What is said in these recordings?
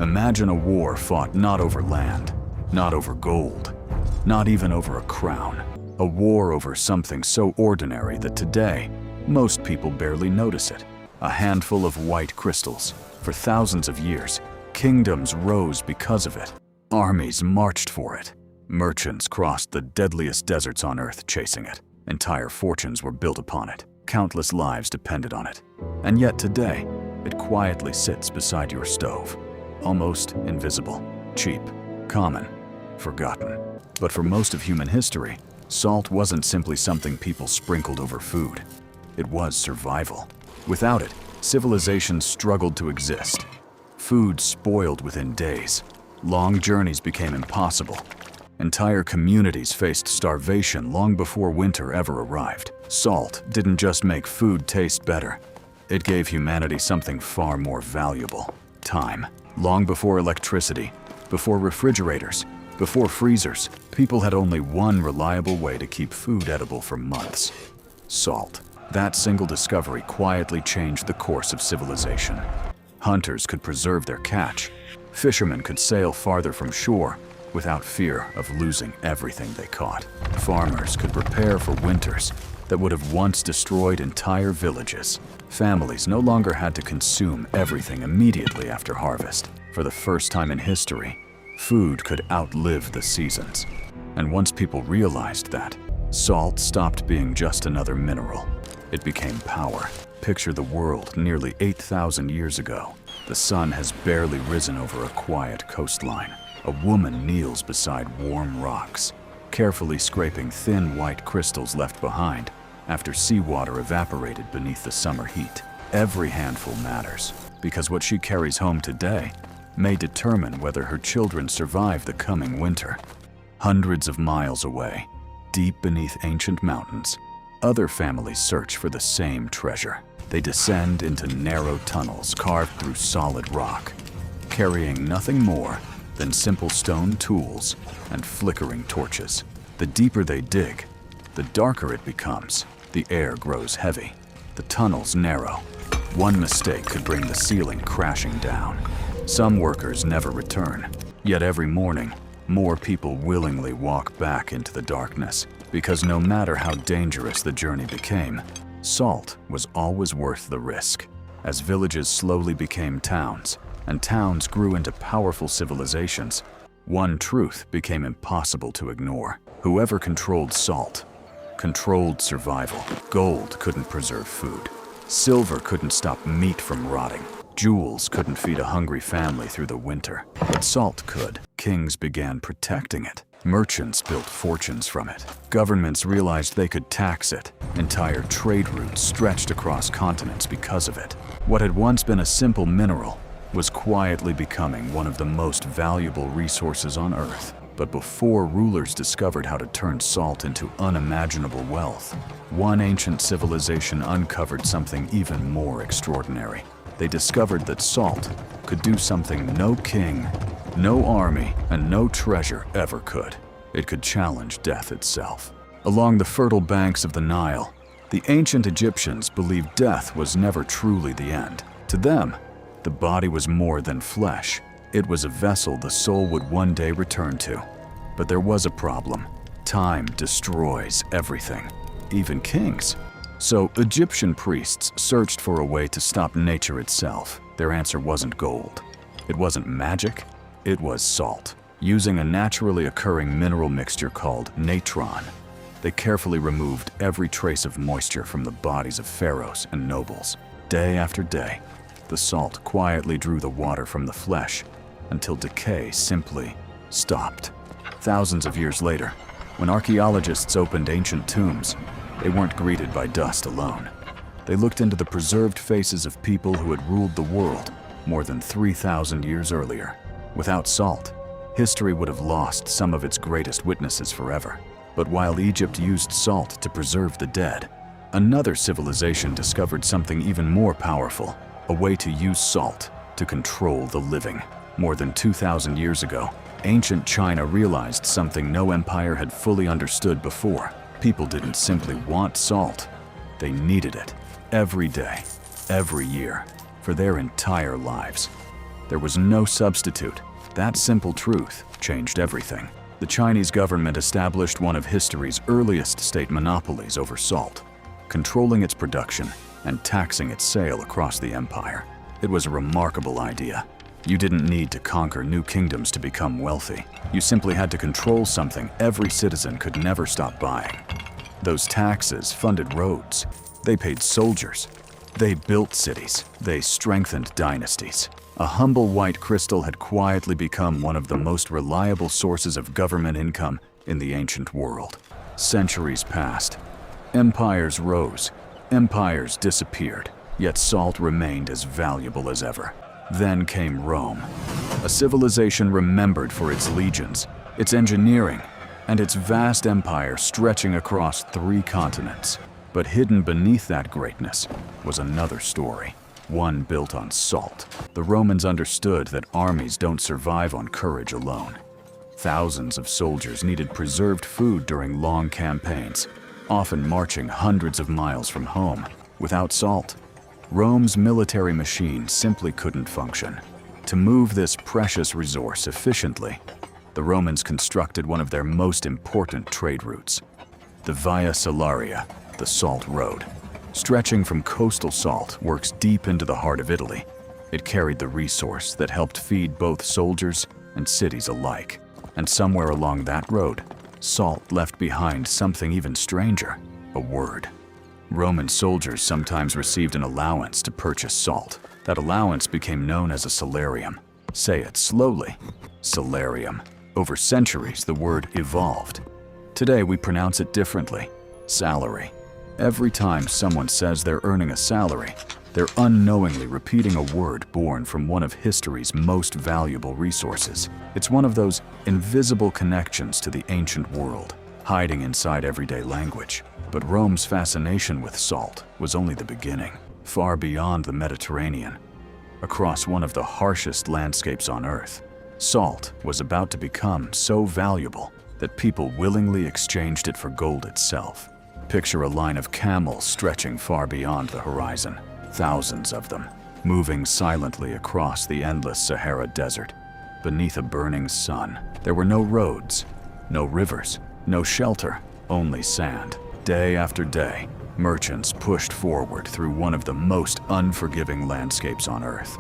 Imagine a war fought not over land, not over gold, not even over a crown. A war over something so ordinary that today, most people barely notice it. A handful of white crystals. For thousands of years, kingdoms rose because of it. Armies marched for it. Merchants crossed the deadliest deserts on earth chasing it. Entire fortunes were built upon it. Countless lives depended on it. And yet today, it quietly sits beside your stove. Almost invisible, cheap, common, forgotten. But for most of human history, salt wasn't simply something people sprinkled over food. It was survival. Without it, civilizations struggled to exist. Food spoiled within days. Long journeys became impossible. Entire communities faced starvation long before winter ever arrived. Salt didn't just make food taste better. It gave humanity something far more valuable: time. Long before electricity, before refrigerators, before freezers, people had only one reliable way to keep food edible for months: salt. That single discovery quietly changed the course of civilization. Hunters could preserve their catch. Fishermen could sail farther from shore without fear of losing everything they caught. Farmers could prepare for winters that would have once destroyed entire villages. Families no longer had to consume everything immediately after harvest. For the first time in history, food could outlive the seasons. And once people realized that, salt stopped being just another mineral. It became power. Picture the world nearly 8,000 years ago. The sun has barely risen over a quiet coastline. A woman kneels beside warm rocks, carefully scraping thin white crystals left behind after seawater evaporated beneath the summer heat. Every handful matters, because what she carries home today may determine whether her children survive the coming winter. Hundreds of miles away, deep beneath ancient mountains, other families search for the same treasure. They descend into narrow tunnels carved through solid rock, carrying nothing more than simple stone tools and flickering torches. The deeper they dig, the darker it becomes. The air grows heavy, the tunnels narrow. One mistake could bring the ceiling crashing down. Some workers never return, yet every morning, more people willingly walk back into the darkness, because no matter how dangerous the journey became, salt was always worth the risk. As villages slowly became towns, and towns grew into powerful civilizations, one truth became impossible to ignore. Whoever controlled salt controlled survival. Gold couldn't preserve food. Silver couldn't stop meat from rotting. Jewels couldn't feed a hungry family through the winter. But salt could. Kings began protecting it. Merchants built fortunes from it. Governments realized they could tax it. Entire trade routes stretched across continents because of it. What had once been a simple mineral was quietly becoming one of the most valuable resources on Earth. But before rulers discovered how to turn salt into unimaginable wealth, one ancient civilization uncovered something even more extraordinary. They discovered that salt could do something no king, no army, and no treasure ever could. It could challenge death itself. Along the fertile banks of the Nile, the ancient Egyptians believed death was never truly the end. To them, the body was more than flesh. It was a vessel the soul would one day return to. But there was a problem. Time destroys everything, even kings. So Egyptian priests searched for a way to stop nature itself. Their answer wasn't gold. It wasn't magic. It was salt. Using a naturally occurring mineral mixture called natron, they carefully removed every trace of moisture from the bodies of pharaohs and nobles. Day after day, the salt quietly drew the water from the flesh until decay simply stopped. Thousands of years later, when archaeologists opened ancient tombs, they weren't greeted by dust alone. They looked into the preserved faces of people who had ruled the world more than 3,000 years earlier. Without salt, history would have lost some of its greatest witnesses forever. But while Egypt used salt to preserve the dead, another civilization discovered something even more powerful: a way to use salt to control the living. More than 2,000 years ago, ancient China realized something no empire had fully understood before. People didn't simply want salt. They needed it every day, every year, for their entire lives. There was no substitute. That simple truth changed everything. The Chinese government established one of history's earliest state monopolies over salt, controlling its production and taxing its sale across the empire. It was a remarkable idea. You didn't need to conquer new kingdoms to become wealthy. You simply had to control something every citizen could never stop buying. Those taxes funded roads. They paid soldiers. They built cities. They strengthened dynasties. A humble white crystal had quietly become one of the most reliable sources of government income in the ancient world. Centuries passed. Empires rose. Empires disappeared. Yet salt remained as valuable as ever. Then came Rome, a civilization remembered for its legions, its engineering, and its vast empire stretching across 3 continents. But hidden beneath that greatness was another story, one built on salt. The Romans understood that armies don't survive on courage alone. Thousands of soldiers needed preserved food during long campaigns, often marching hundreds of miles from home. Without salt, Rome's military machine simply couldn't function. To move this precious resource efficiently, the Romans constructed one of their most important trade routes, the Via Salaria, the Salt Road. Stretching from coastal salt works deep into the heart of Italy. It carried the resource that helped feed both soldiers and cities alike. And somewhere along that road, salt left behind something even stranger, a word. Roman soldiers sometimes received an allowance to purchase salt. That allowance became known as a salarium. Say it slowly, salarium. Over centuries, the word evolved. Today, we pronounce it differently, salary. Every time someone says they're earning a salary, they're unknowingly repeating a word born from one of history's most valuable resources. It's one of those invisible connections to the ancient world, hiding inside everyday language. But Rome's fascination with salt was only the beginning. Far beyond the Mediterranean, across one of the harshest landscapes on Earth, salt was about to become so valuable that people willingly exchanged it for gold itself. Picture a line of camels stretching far beyond the horizon, thousands of them, moving silently across the endless Sahara desert. Beneath a burning sun, there were no roads, no rivers, no shelter, only sand. Day after day, merchants pushed forward through one of the most unforgiving landscapes on Earth,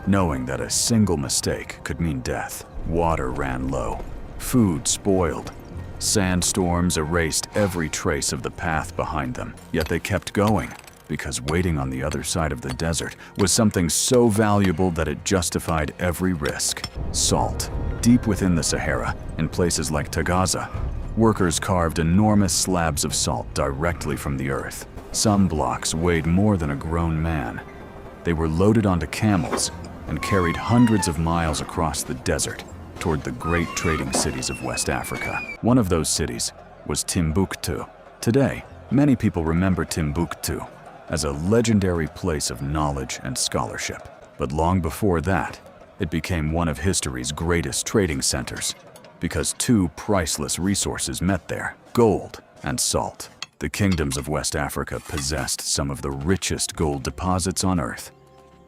knowing that a single mistake could mean death. Water ran low, food spoiled, sandstorms erased every trace of the path behind them. Yet they kept going, because waiting on the other side of the desert was something so valuable that it justified every risk. Salt. Deep within the Sahara, in places like Tagaza, workers carved enormous slabs of salt directly from the earth. Some blocks weighed more than a grown man. They were loaded onto camels and carried hundreds of miles across the desert toward the great trading cities of West Africa. One of those cities was Timbuktu. Today, many people remember Timbuktu as a legendary place of knowledge and scholarship. But long before that, it became one of history's greatest trading centers, because 2 priceless resources met there, gold and salt. The kingdoms of West Africa possessed some of the richest gold deposits on Earth,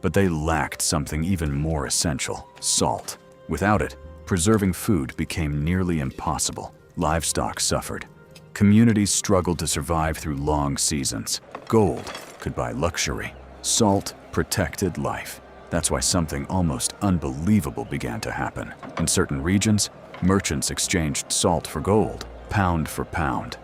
but they lacked something even more essential, salt. Without it, preserving food became nearly impossible. Livestock suffered. Communities struggled to survive through long seasons. Gold could buy luxury. Salt protected life. That's why something almost unbelievable began to happen. In certain regions, merchants exchanged salt for gold, pound for pound.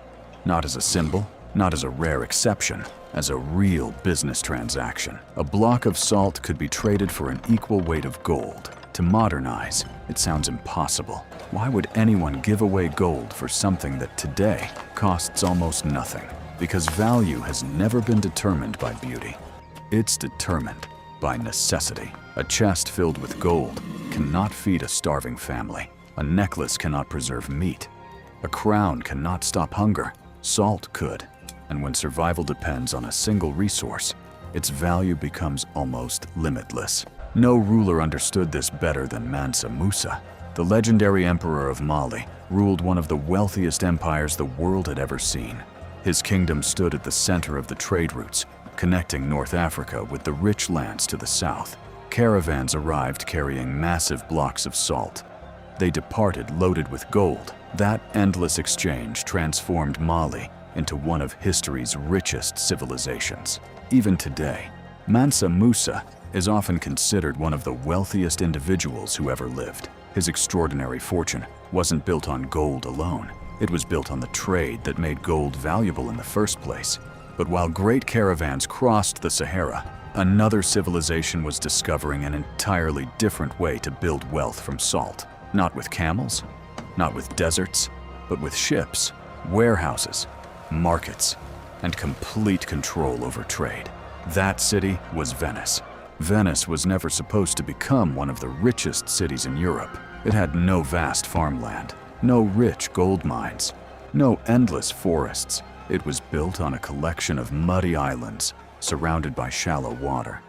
Not as a symbol, not as a rare exception, as a real business transaction. A block of salt could be traded for an equal weight of gold. To modernize, it sounds impossible. Why would anyone give away gold for something that today costs almost nothing? Because value has never been determined by beauty. It's determined by necessity. A chest filled with gold cannot feed a starving family. A necklace cannot preserve meat. A crown cannot stop hunger. Salt could. And when survival depends on a single resource, its value becomes almost limitless. No ruler understood this better than Mansa Musa. The legendary emperor of Mali ruled one of the wealthiest empires the world had ever seen. His kingdom stood at the center of the trade routes, connecting North Africa with the rich lands to the south. caravans arrived carrying massive blocks of salt. They departed loaded with gold. That endless exchange transformed Mali into one of history's richest civilizations. Even today, Mansa Musa is often considered one of the wealthiest individuals who ever lived. His extraordinary fortune wasn't built on gold alone. It was built on the trade that made gold valuable in the first place. But while great caravans crossed the Sahara, another civilization was discovering an entirely different way to build wealth from salt. Not with camels, not with deserts, but with ships, warehouses, markets, and complete control over trade. That city was Venice. Venice was never supposed to become one of the richest cities in Europe. It had no vast farmland, no rich gold mines, no endless forests. It was built on a collection of muddy islands surrounded by shallow water.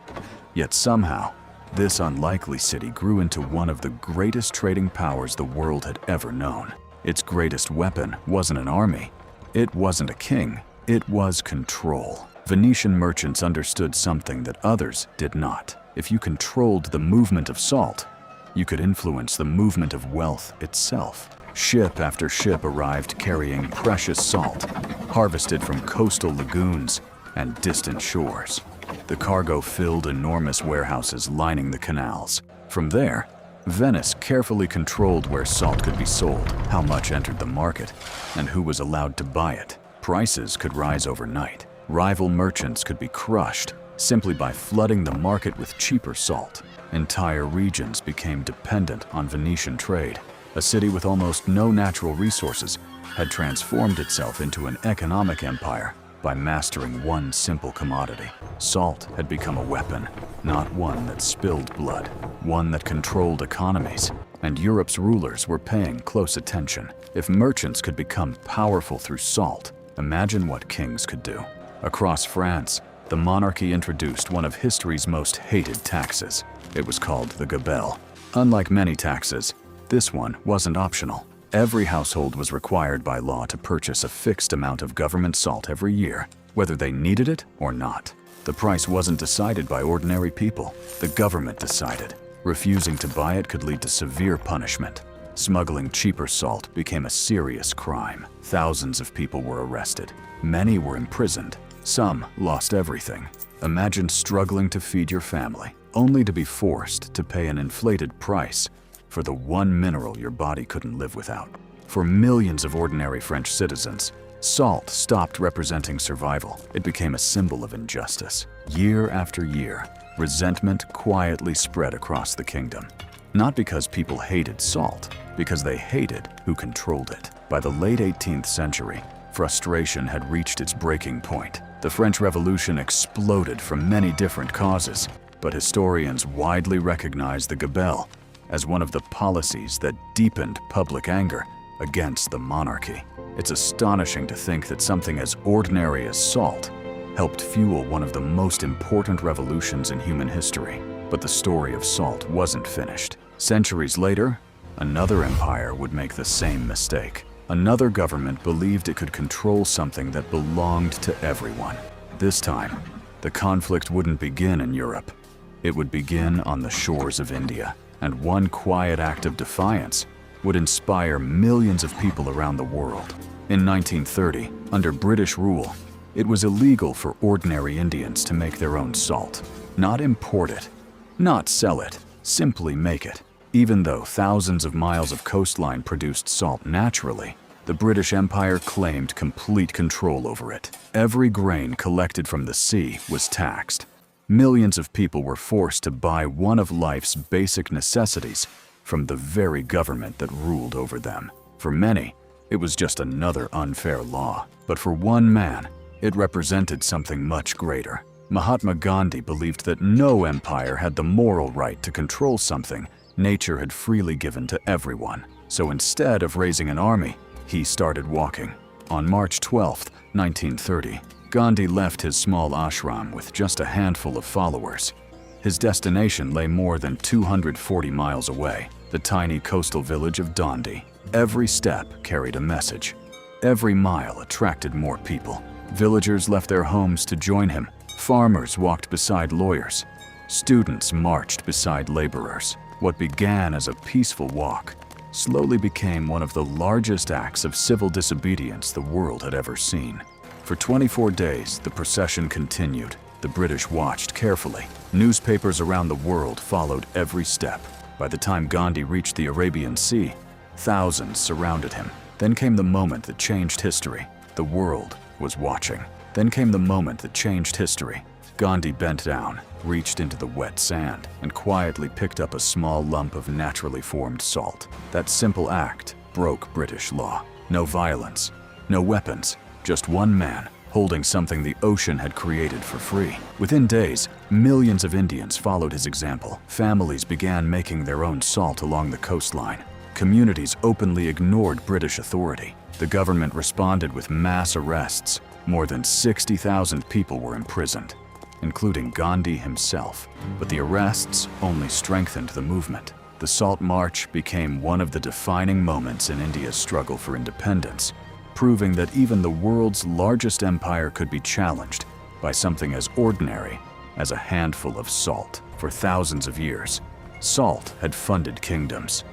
Yet somehow, this unlikely city grew into one of the greatest trading powers the world had ever known. Its greatest weapon wasn't an army. It wasn't a king. It was control. Venetian merchants understood something that others did not. If you controlled the movement of salt, you could influence the movement of wealth itself. Ship after ship arrived carrying precious salt, harvested from coastal lagoons and distant shores. The cargo filled enormous warehouses lining the canals. From there, Venice carefully controlled where salt could be sold, how much entered the market, and who was allowed to buy it. Prices could rise overnight. Rival merchants could be crushed simply by flooding the market with cheaper salt. Entire regions became dependent on Venetian trade. A city with almost no natural resources had transformed itself into an economic empire by mastering one simple commodity. Salt had become a weapon, not one that spilled blood, one that controlled economies. And Europe's rulers were paying close attention. If merchants could become powerful through salt, imagine what kings could do. Across France, the monarchy introduced one of history's most hated taxes. It was called the Gabelle. Unlike many taxes, this one wasn't optional. Every household was required by law to purchase a fixed amount of government salt every year, whether they needed it or not. The price wasn't decided by ordinary people. The government decided. Refusing to buy it could lead to severe punishment. Smuggling cheaper salt became a serious crime. Thousands of people were arrested. Many were imprisoned. Some lost everything. Imagine struggling to feed your family, only to be forced to pay an inflated price for the one mineral your body couldn't live without. For millions of ordinary French citizens, salt stopped representing survival. It became a symbol of injustice. Year after year, resentment quietly spread across the kingdom. Not because people hated salt, because they hated who controlled it. By the late 18th century, frustration had reached its breaking point. The French Revolution exploded from many different causes, but historians widely recognize the Gabelle as one of the policies that deepened public anger against the monarchy. It's astonishing to think that something as ordinary as salt helped fuel one of the most important revolutions in human history. But the story of salt wasn't finished. Centuries later, another empire would make the same mistake. Another government believed it could control something that belonged to everyone. This time, the conflict wouldn't begin in Europe. It would begin on the shores of India. And one quiet act of defiance would inspire millions of people around the world. In 1930, under British rule, it was illegal for ordinary Indians to make their own salt. Not import it, not sell it, simply make it. Even though thousands of miles of coastline produced salt naturally, the British Empire claimed complete control over it. Every grain collected from the sea was taxed. Millions of people were forced to buy one of life's basic necessities from the very government that ruled over them. For many, it was just another unfair law. But for one man, it represented something much greater. Mahatma Gandhi believed that no empire had the moral right to control something nature had freely given to everyone. So instead of raising an army, he started walking. On March 12, 1930, Gandhi left his small ashram with just a handful of followers. His destination lay more than 240 miles away, the tiny coastal village of Dandi. Every step carried a message. Every mile attracted more people. Villagers left their homes to join him. Farmers walked beside lawyers. Students marched beside laborers. What began as a peaceful walk slowly became one of the largest acts of civil disobedience the world had ever seen. For 24 days, the procession continued. The British watched carefully. Newspapers around the world followed every step. By the time Gandhi reached the Arabian Sea, thousands surrounded him. Then came the moment that changed history. The world was watching. Then came the moment that changed history. Gandhi bent down, reached into the wet sand, and quietly picked up a small lump of naturally formed salt. That simple act broke British law. No violence, no weapons, just one man holding something the ocean had created for free. Within days, millions of Indians followed his example. Families began making their own salt along the coastline. Communities openly ignored British authority. The government responded with mass arrests. More than 60,000 people were imprisoned, including Gandhi himself. But the arrests only strengthened the movement. The Salt March became one of the defining moments in India's struggle for independence, proving that even the world's largest empire could be challenged by something as ordinary as a handful of salt. For thousands of years, salt had funded kingdoms,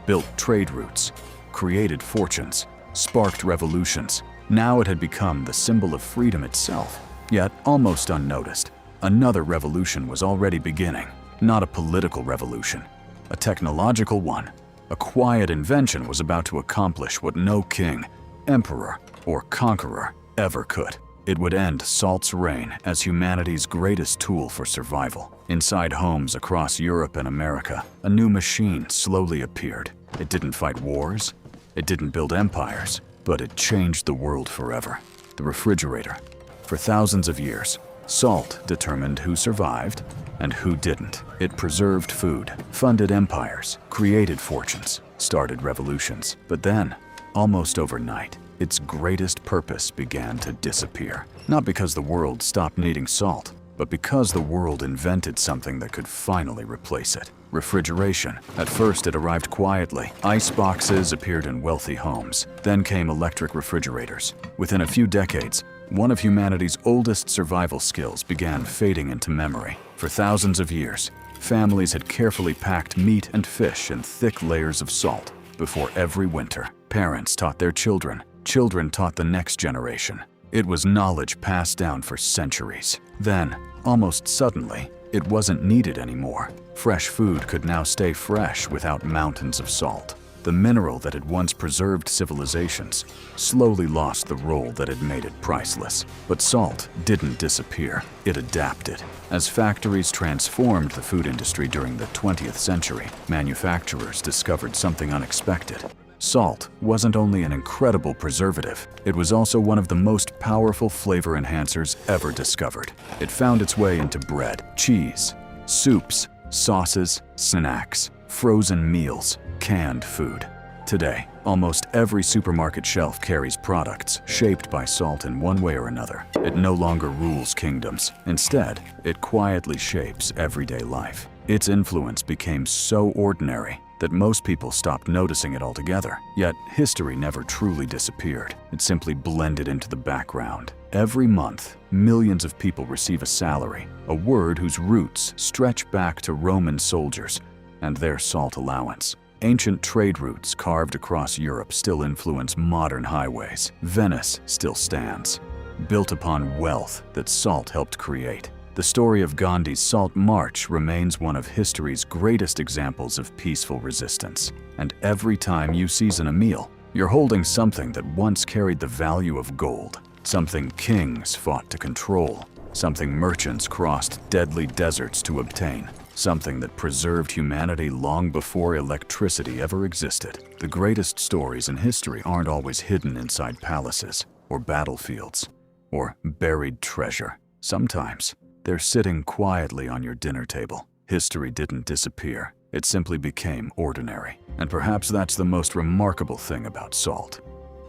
built trade routes, created fortunes, sparked revolutions. Now it had become the symbol of freedom itself. Yet, almost unnoticed, another revolution was already beginning. Not a political revolution, a technological one. A quiet invention was about to accomplish what no king, emperor, or conqueror ever could. It would end salt's reign as humanity's greatest tool for survival. Inside homes across Europe and America, a new machine slowly appeared. It didn't fight wars, it didn't build empires, but it changed the world forever. The refrigerator. For thousands of years, salt determined who survived and who didn't. It preserved food, funded empires, created fortunes, started revolutions. But then, almost overnight, its greatest purpose began to disappear. Not because the world stopped needing salt, but because the world invented something that could finally replace it. Refrigeration. At first, it arrived quietly. Ice boxes appeared in wealthy homes. Then came electric refrigerators. Within a few decades, one of humanity's oldest survival skills began fading into memory. For thousands of years, families had carefully packed meat and fish in thick layers of salt. Before every winter, parents taught their children. Children taught the next generation. It was knowledge passed down for centuries. Then, almost suddenly, it wasn't needed anymore. Fresh food could now stay fresh without mountains of salt. The mineral that had once preserved civilizations slowly lost the role that had made it priceless. But salt didn't disappear, it adapted. As factories transformed the food industry during the 20th century, manufacturers discovered something unexpected. Salt wasn't only an incredible preservative, it was also one of the most powerful flavor enhancers ever discovered. It found its way into bread, cheese, soups, sauces, snacks, frozen meals, canned food. Today, almost every supermarket shelf carries products shaped by salt in one way or another. It no longer rules kingdoms. Instead, it quietly shapes everyday life. Its influence became so ordinary that most people stopped noticing it altogether. Yet, history never truly disappeared. It simply blended into the background. Every month, millions of people receive a salary, a word whose roots stretch back to Roman soldiers and their salt allowance. Ancient trade routes carved across Europe still influence modern highways. Venice still stands, built upon wealth that salt helped create. The story of Gandhi's Salt March remains one of history's greatest examples of peaceful resistance. And every time you season a meal, you're holding something that once carried the value of gold, something kings fought to control, something merchants crossed deadly deserts to obtain, something that preserved humanity long before electricity ever existed. The greatest stories in history aren't always hidden inside palaces or battlefields or buried treasure. Sometimes, they're sitting quietly on your dinner table. History didn't disappear. It simply became ordinary. And perhaps that's the most remarkable thing about salt.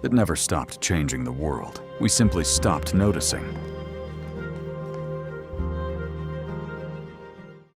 It never stopped changing the world. We simply stopped noticing.